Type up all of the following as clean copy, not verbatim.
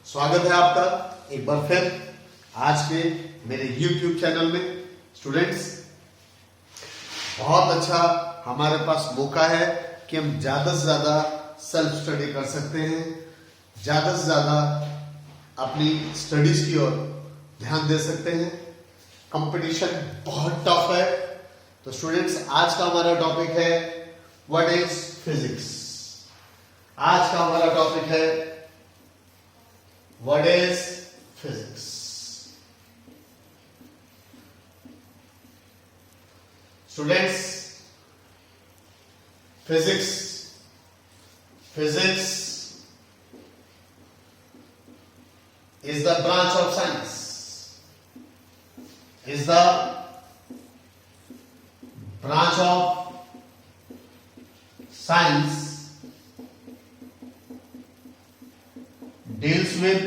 स्वागत है आपका एक बार फिर आज के मेरे YouTube चैनल में। स्टूडेंट्स, बहुत अच्छा हमारे पास मौका है कि हम ज्यादा से ज्यादा सेल्फ स्टडी कर सकते हैं, ज्यादा से ज्यादा अपनी स्टडीज की ओर ध्यान दे सकते हैं। कंपटीशन बहुत टफ है। तो स्टूडेंट्स, आज का हमारा टॉपिक है व्हाट इज फिजिक्स। आज का हमारा टॉपिक है what is physics. Students, physics is the branch of science, is the branch of science deals with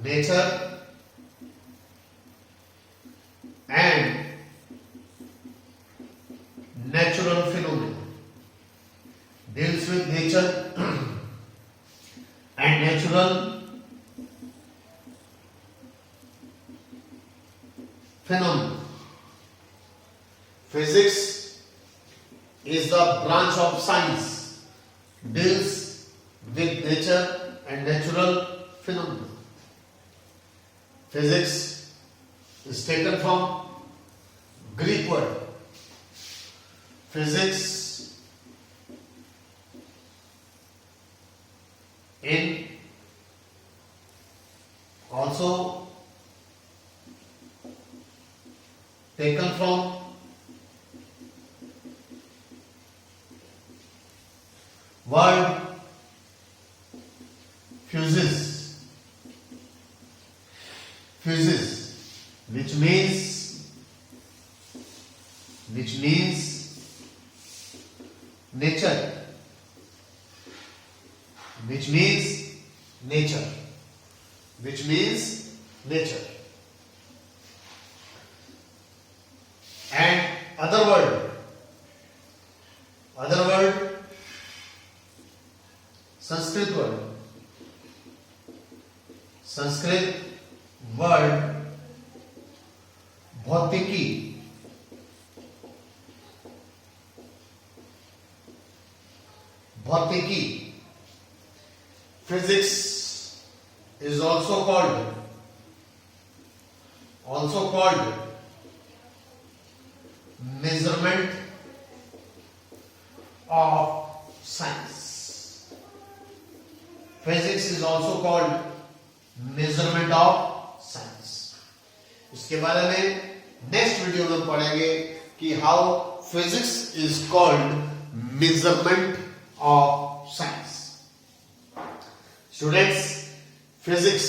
nature and natural phenomena, deals with nature and natural phenomena. Physics is the branch of science deals with nature and natural phenomena. Physics is taken from Greek word. Physics in also taken from word fuses, which means nature, which means nature, and other word Sanskrit word भौतिकी, physics is also called measurement of science. Physics is also called measurement of science. इसके बारे में next video में पढ़ेंगे कि how physics is called measurement of science. Students, physics,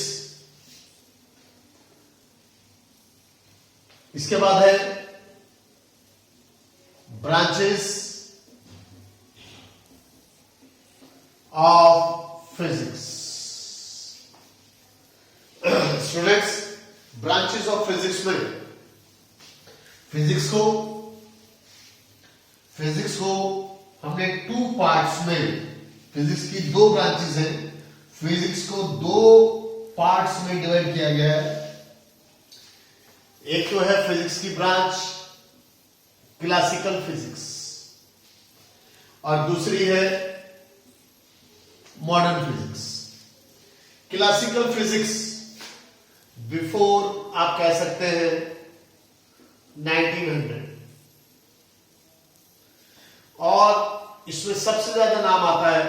इसके बाद है branches of physics. Students, branches of physics में फिजिक्स को हमने टू पार्ट्स में, फिजिक्स की दो ब्रांचेस हैं, फिजिक्स को दो पार्ट्स में डिवाइड किया गया है। एक तो है फिजिक्स की ब्रांच क्लासिकल फिजिक्स और दूसरी है modern physics. Classical physics before आप कह सकते हैं 1900, और इसमें सबसे ज्यादा नाम आता है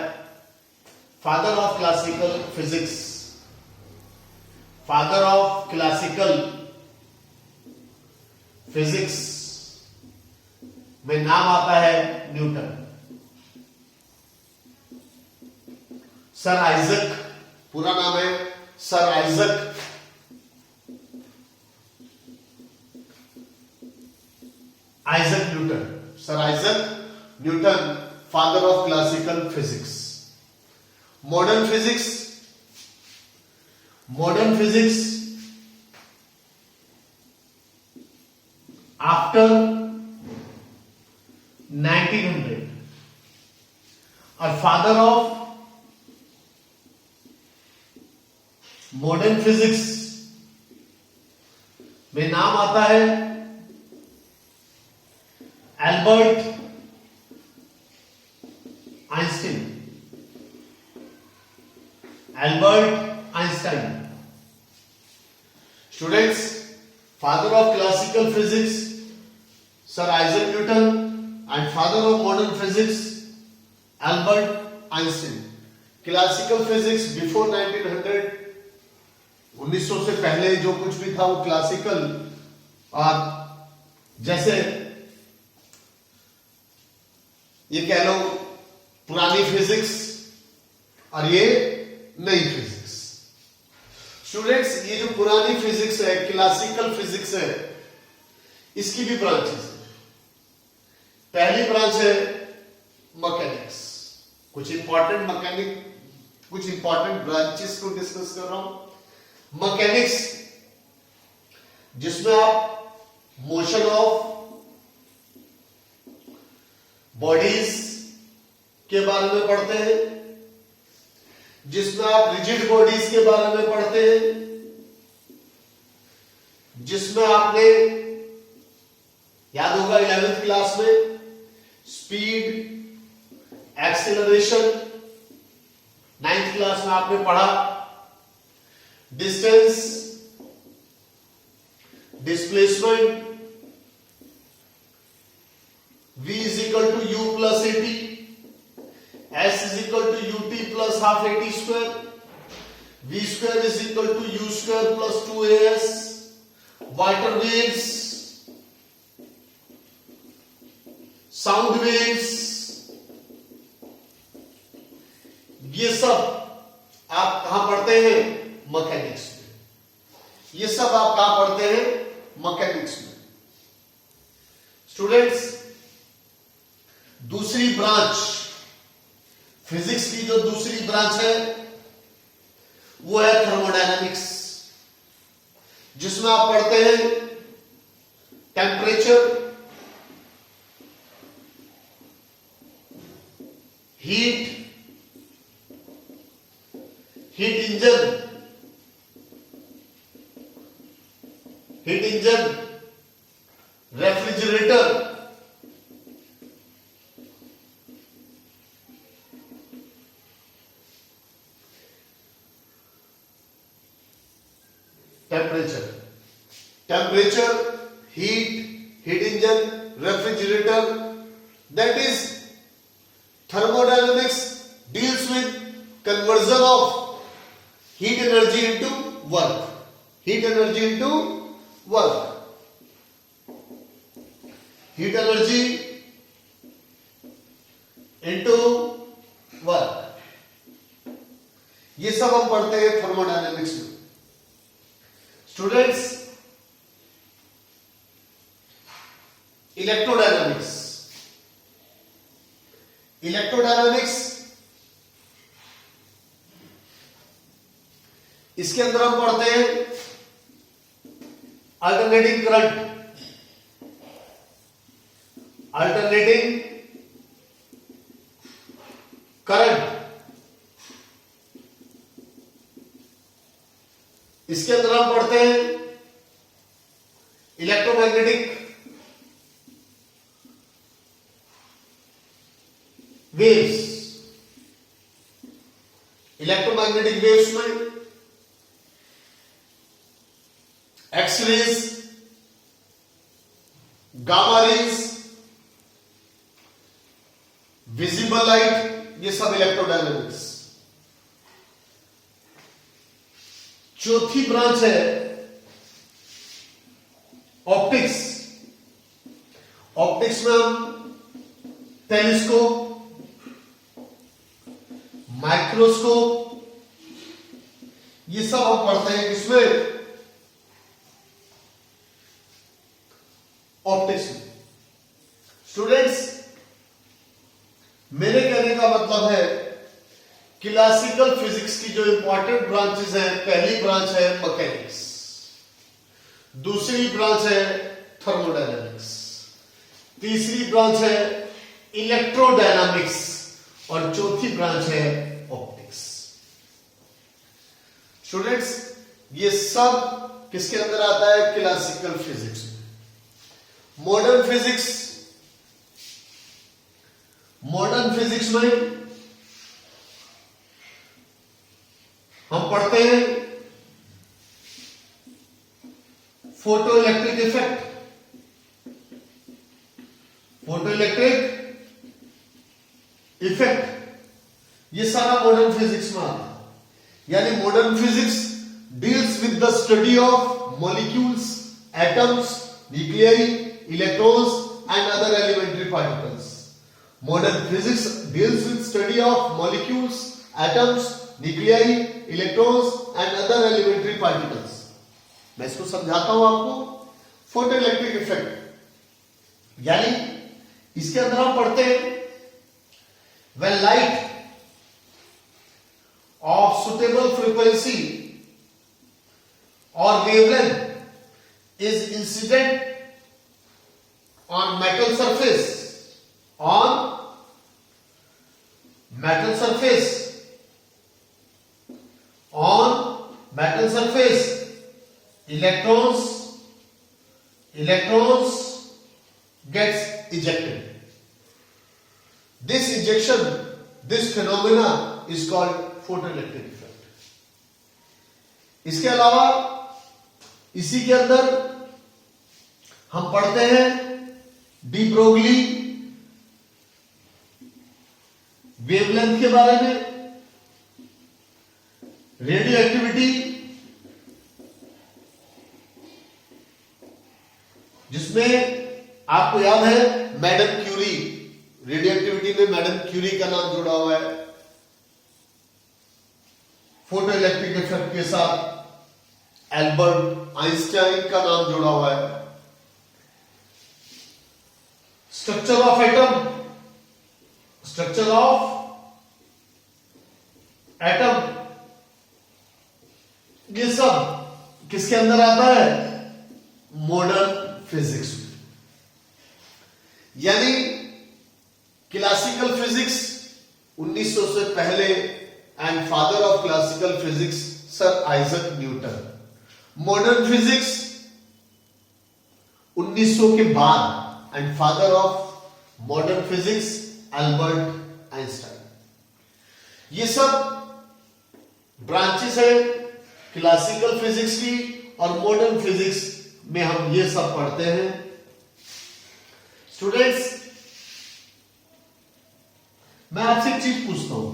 father of classical physics, father of classical physics में नाम आता है न्यूटन। सर आइजक, पूरा नाम है sir Isaac Newton. Sir Isaac Newton, father of classical physics. Modern physics after 1900 और फादर ऑफ मॉडर्न फिजिक्स में नाम आता है Albert Einstein. Albert Einstein. Students, father of classical physics sir Isaac Newton and father of modern physics Albert Einstein. Classical physics before 1900, 1900 से पहले जो कुछ भी था वो क्लासिकल, और जैसे ये कह लो पुरानी फिजिक्स और ये नई फिजिक्स। स्टूडेंट्स, ये जो पुरानी फिजिक्स है, क्लासिकल फिजिक्स है, इसकी भी ब्रांचेस है। पहली ब्रांच है मैकेनिक्स। कुछ इंपॉर्टेंट ब्रांचेस को डिस्कस कर रहा हूं। मैकेनिक्स, जिसमें आप मोशन ऑफ बॉडीज के बारे में पढ़ते हैं, जिसमें आप रिजिड बॉडीज के बारे में पढ़ते हैं, जिसमें आपने याद होगा 11th क्लास में स्पीड, एक्सेलरेशन, 9th क्लास में आपने पढ़ा distance, displacement, v is equal to u plus at, s is equal to ut plus half at square, v square is equal to u square plus 2as, water waves, sound waves, ये सब आप कहां पढ़ते हैं? Mechanics में। ये सब आप कहां पढ़ते हैं? मैकेनिक्स में। स्टूडेंट्स, दूसरी ब्रांच फिजिक्स की जो दूसरी ब्रांच है वो है थर्मोडायनामिक्स, जिसमें आप पढ़ते हैं temperature, heat engine, refrigerator, temperature, heat engine, refrigerator, that is thermodynamics deals with conversion of heat energy into work. Heat energy into work. Heat energy into work. ये सब हम पढ़ते हैं थर्मोडायनेमिक्स में। Students, electrodynamics. इलेक्ट्रोडायनामिक्स, इसके अंदर हम पढ़ते हैं अल्टरनेटिंग करंट, इसके अंदर हम पढ़ते हैं इलेक्ट्रोमैग्नेटिक वेव्स। इलेक्ट्रोमैग्नेटिक वेव्स में x rays, gamma rays, visible light, ये सब इलेक्ट्रोडायनेमिक्स। चौथी ब्रांच है ऑप्टिक्स। ऑप्टिक्स में हम टेलीस्कोप, माइक्रोस्कोप, ये सब हम पढ़ते हैं। इसमें ऑप्टिक्स में। स्टूडेंट्स, मेरे कहने का मतलब है क्लासिकल फिजिक्स की जो इंपॉर्टेंट ब्रांचेस हैं, पहली ब्रांच है मैकेनिक्स, दूसरी ब्रांच है थर्मोडायनामिक्स, तीसरी ब्रांच है इलेक्ट्रोडायनामिक्स और चौथी ब्रांच है ऑप्टिक्स। स्टूडेंट्स, ये सब किसके अंदर आता है? क्लासिकल फिजिक्स में। मॉडर्न फिजिक्स में हम पढ़ते हैं फोटो इलेक्ट्रिक इफेक्ट, ये सारा मॉडर्न फिजिक्स में आता है। यानी modern physics deals with the study of molecules, atoms, nuclei, electrons and other elementary particles. Modern physics deals with study of molecules, atoms, nuclei, electrons and other elementary particles. मैं इसको समझाता हूं आपको। Photo electric effect यानी इसके अंदर हम पढ़ते हैं when light of suitable frequency or wavelength is incident on metal surface, electrons gets ejected. This phenomena is called photoelectric effect. इसके अलावा इसी के अंदर हम पढ़ते हैं डी ब्रोगली वेवलेंथ के बारे में, रेडियो एक्टिविटी, जिसमें आपको याद है मैडम क्यूरी, रेडियो एक्टिविटी में मैडम क्यूरी का नाम जुड़ा हुआ है। फोटो इलेक्ट्रिक इफेक्ट के साथ एल्बर्ट आइंस्टाइन का नाम जुड़ा हुआ है। स्ट्रक्चर ऑफ एटम, ये सब किसके अंदर आता है? मॉडर्न फिजिक्स में। यानी क्लासिकल फिजिक्स 1900 से पहले and father of classical physics sir Isaac Newton. Modern physics 1900 के बाद and father of modern physics Albert Einstein. ये सब ब्रांचेस है क्लासिकल फिजिक्स की, और मॉडर्न फिजिक्स में हम ये सब पढ़ते हैं। स्टूडेंट्स, मैं आपसे एक चीज पूछता हूं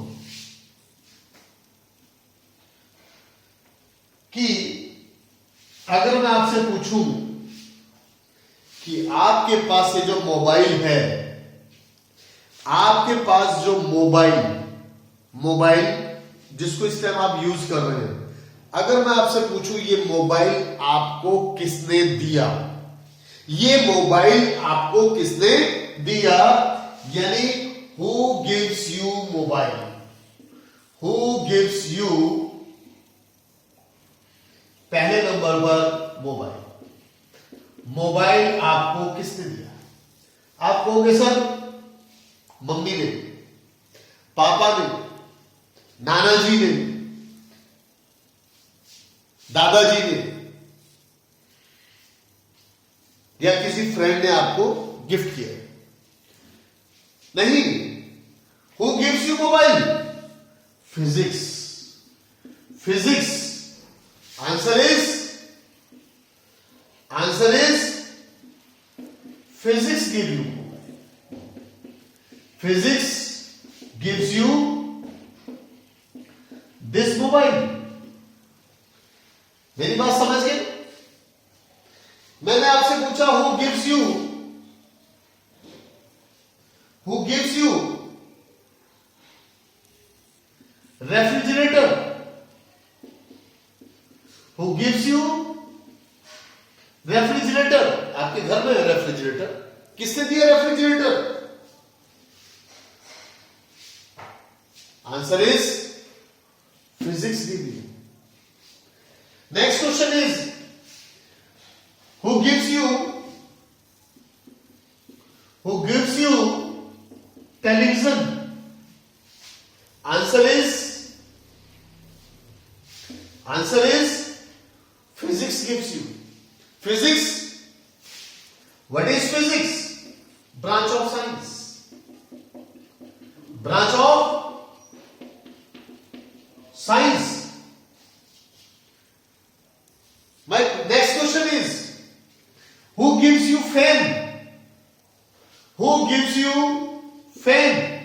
कि अगर मैं आपसे पूछूं कि आपके पास ये जो मोबाइल है, आपके पास जो मोबाइल जिसको इस टाइम आप यूज कर रहे हैं, अगर मैं आपसे पूछूं ये मोबाइल आपको किसने दिया, ये मोबाइल आपको किसने दिया, यानी who gives you mobile, who gives you, पहले नंबर पर मोबाइल आपको किसने दिया? आप कहोगे सर मम्मी ने, पापा ने, नाना जी ने, दादाजी ने, या किसी फ्रेंड ने आपको गिफ्ट किया। नहीं, who gives you mobile? Physics. Answer is physics give you mobile. Physics gives you this mobile. मेरी बात समझ गए? मैंने आपसे पूछा who gives you refrigerator, who gives you refrigerator? आपके घर में है रेफ्रिजरेटर, किसने दिया refrigerator? Answer is physics give you. Next question is who gives you television? Physics. What is physics? Branch of science. Branch of science. My next question is, who gives you fan? Who gives you fan?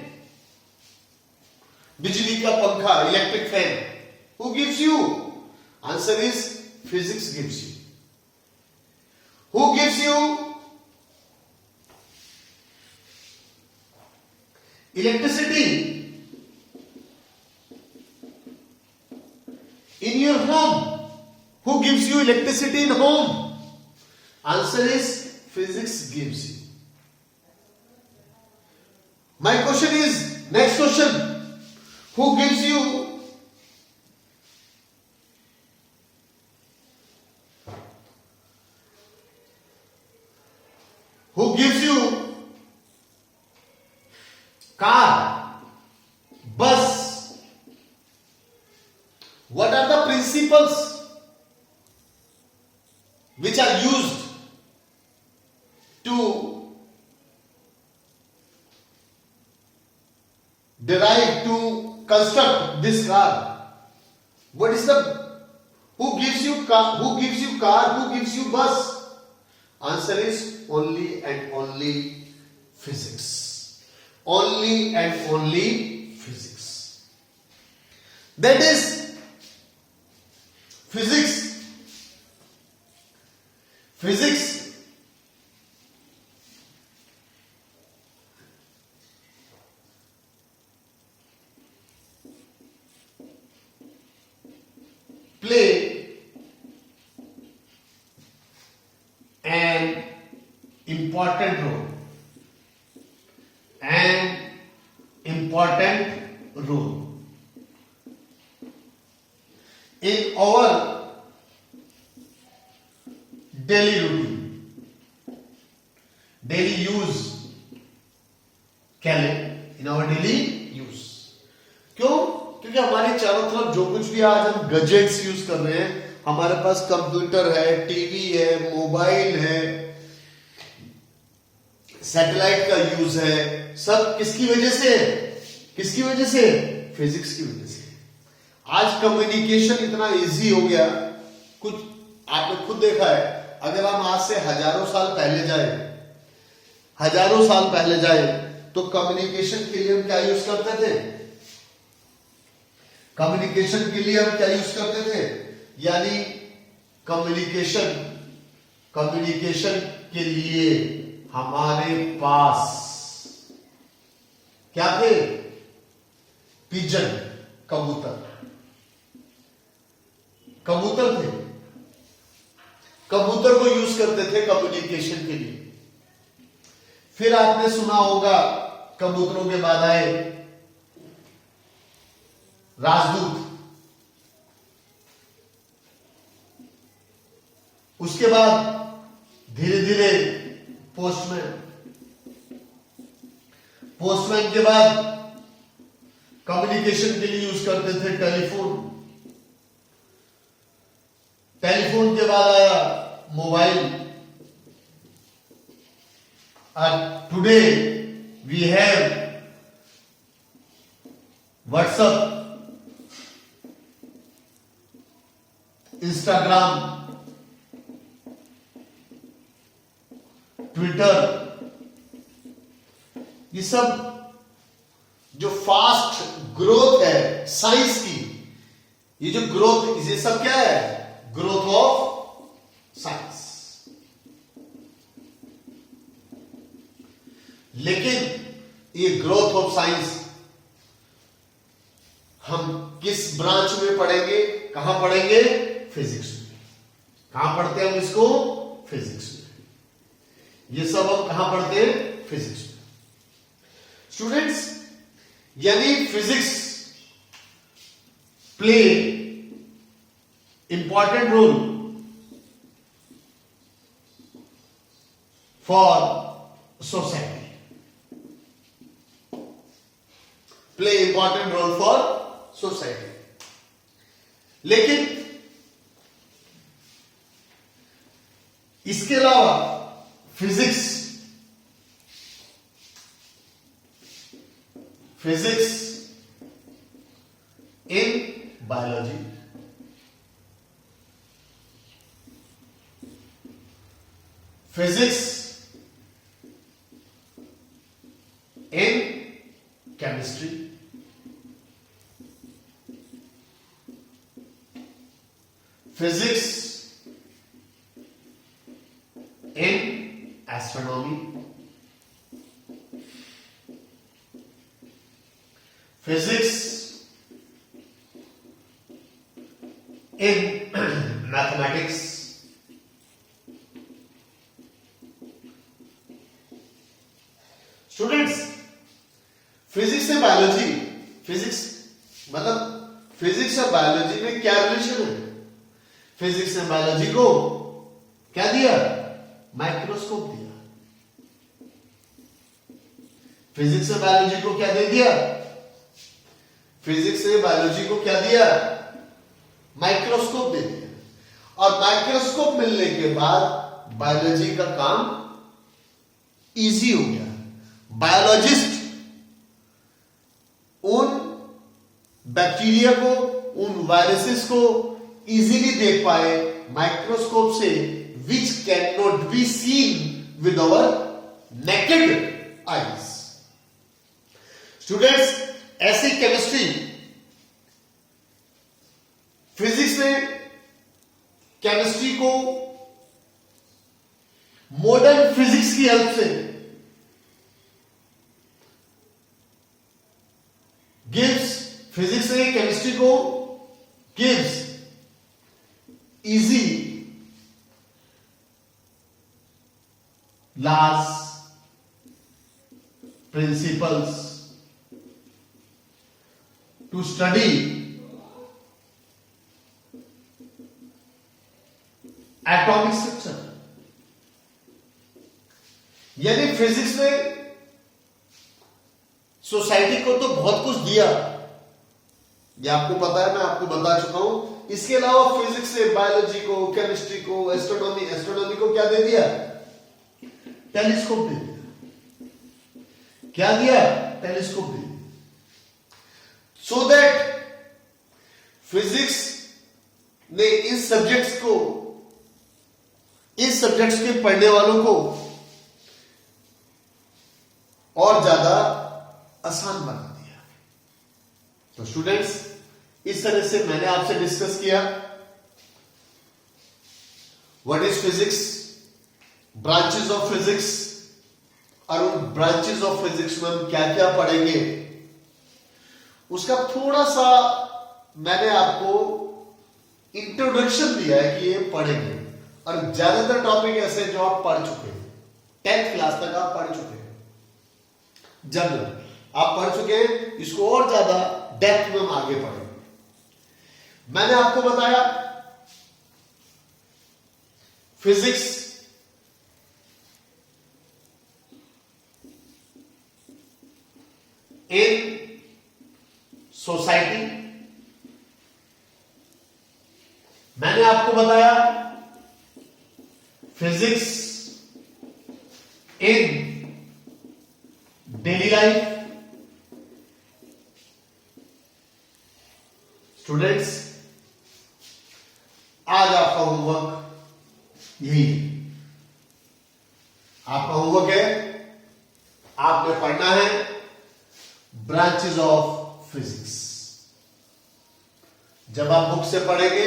बिजली का पंखा, electric fan. Who gives you? Answer is physics gives you. Who gives you electricity in your home? Who gives you electricity in home? Answer is physics gives you. My question is, next question, who gives you car, bus? What are the principles which are used to derive, to construct this car? What is the, who gives you car, who gives you bus? Answer is only and only physics. Only and only physics. That is physics. Physics play an important role. An important role in our daily routine, daily use. क्या लें? In our daily use. क्यों? क्योंकि हमारे चारों तरफ जो कुछ भी आज हम गैजेट्स यूज कर रहे हैं, हमारे पास कंप्यूटर है, टीवी है, मोबाइल है, सैटेलाइट का यूज है, सब किसकी वजह से? किसकी वजह से? फिजिक्स की वजह से. आज कम्युनिकेशन इतना इजी हो गया. कुछ आपने खुद देखा है, अगर हम आज से हजारों साल पहले जाए तो कम्युनिकेशन के लिए हम क्या यूज करते थे? कम्युनिकेशन के लिए हम क्या यूज करते थे? यानी कम्युनिकेशन के लिए हमारे पास क्या थे? पिजन, कबूतर थे. कबूतर को यूज करते थे कम्युनिकेशन के लिए. फिर आपने सुना होगा कबूतरों के बाद आए राजदूत. उसके बाद धीरे धीरे पोस्टमैन के बाद कम्युनिकेशन के लिए यूज करते थे टेलीफोन के बाद आया mobile. and today we have WhatsApp, Instagram, Twitter. ये सब जो फास्ट ग्रोथ है साइंस की, ये जो ग्रोथ, ये सब क्या है? Growth of science. लेकिन ये ग्रोथ ऑफ साइंस हम किस ब्रांच में पढ़ेंगे? कहां पढ़ेंगे? फिजिक्स में. कहां पढ़ते हैं हम इसको? फिजिक्स में. ये सब हम कहां पढ़ते हैं? फिजिक्स में. स्टूडेंट्स, यानी physics play important role for society. Play important role for society. लेकिन इसके अलावा physics in biology, physics in chemistry, physics in astronomy, physics in mathematics, students physics से बायोलॉजी, फिजिक्स मतलब फिजिक्स और बायोलॉजी में क्या रिलेशन है? फिजिक्स ने बायोलॉजी को क्या दिया? माइक्रोस्कोप दिया। फिजिक्स ने बायोलॉजी को क्या दे दिया? फिजिक्स ने बायोलॉजी को क्या दिया? माइक्रोस्कोप दे दिया। और माइक्रोस्कोप मिलने के बाद बायोलॉजी का काम इजी हो गया। बायोलॉजिस्ट उन बैक्टीरिया को, उन वायरसेस को इजीली देख पाए माइक्रोस्कोप से, which can not be seen with our naked eyes. Students ऐसी केमिस्ट्री, फिजिक्स ने केमिस्ट्री को मॉडर्न फिजिक्स की हेल्प से फिजिक्स ने केमिस्ट्री को gives easy laws, principles to study atomic structure। यानी फिजिक्स ने सोसाइटी को तो बहुत कुछ दिया, ये आपको पता है, मैं आपको बता चुका हूं। इसके अलावा फिजिक्स ने बायोलॉजी को, केमिस्ट्री को, एस्ट्रोनॉमी को क्या दे दिया? टेलीस्कोप दे दिया। क्या दिया? टेलीस्कोप दे दिया। सो दैट फिजिक्स ने इन सब्जेक्ट्स के पढ़ने वालों को और ज्यादा आसान बना दिया। तो स्टूडेंट्स इस तरह से मैंने आपसे डिस्कस किया what is physics, branches of physics, और उन ब्रांचेस ऑफ फिजिक्स में हम क्या क्या पढ़ेंगे उसका थोड़ा सा मैंने आपको इंट्रोडक्शन दिया है कि ये पढ़ेंगे। और ज्यादातर टॉपिक ऐसे जो आप पढ़ चुके हैं, 10th क्लास तक आप पढ़ चुके हैं, जनरल आप पढ़ चुके हैं, इसको और ज्यादा डेप्थ में हम आगे पढ़ेंगे। मैंने आपको बताया फिजिक्स इन सोसाइटी, मैंने आपको बताया physics in daily life. Students आज आपका होमवर्क यही है। आपका होमवर्क है, आपने पढ़ना है ब्रांचेस ऑफ फिजिक्स। जब आप बुक से पढ़ेंगे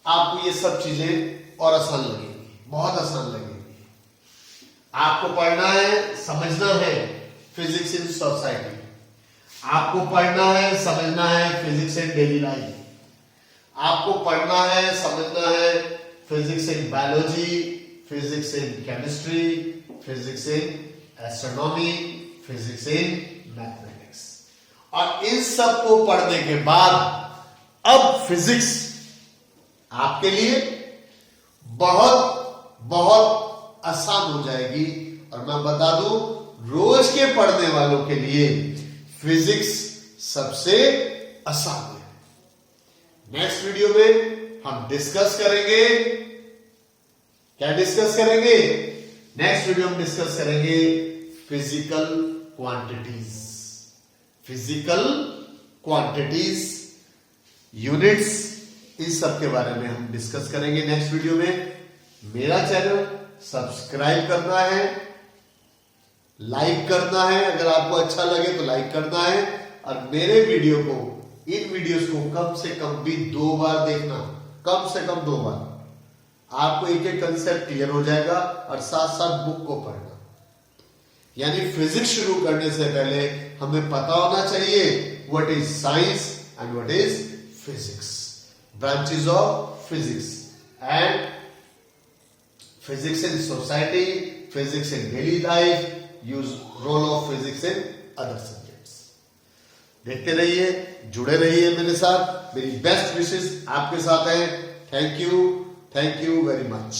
आपको ये सब चीजें और आसान लगेंगी, बहुत आसान लगेंगी। आपको पढ़ना है, समझना है फिजिक्स इन सोसाइटी, आपको पढ़ना है, समझना है फिजिक्स इन डेली लाइफ, आपको पढ़ना है, समझना है physics in biology, physics in chemistry, physics in astronomy, physics in mathematics. और इन सब को पढ़ने के बाद अब फिजिक्स आपके लिए बहुत बहुत आसान हो जाएगी। और मैं बता दूं, रोज के पढ़ने वालों के लिए फिजिक्स सबसे आसान है। नेक्स्ट वीडियो में हम डिस्कस करेंगे क्या डिस्कस करेंगे? नेक्स्ट वीडियो में डिस्कस करेंगे physical quantities, physical quantities, units, इस सब के बारे में हम डिस्कस करेंगे नेक्स्ट वीडियो में। मेरा चैनल सब्सक्राइब करना है, लाइक करना है, अगर आपको अच्छा लगे तो लाइक करना है, और मेरे वीडियो को, इन वीडियोस को कम से कम भी 2 बार देखना, कम से कम 2 बार। आपको एक एक कंसेप्ट क्लियर हो जाएगा, और साथ साथ बुक को पढ़ना। यानी फिजिक्स शुरू करने से पहले हमें पता होना चाहिए what is science and what is physics, branches of physics, and physics in society, physics in daily life, use role of physics in other subjects. देखते रहिए, जुड़े रहिए मेरे साथ, मेरी बेस्ट विशेस आपके साथ है। Thank you very much.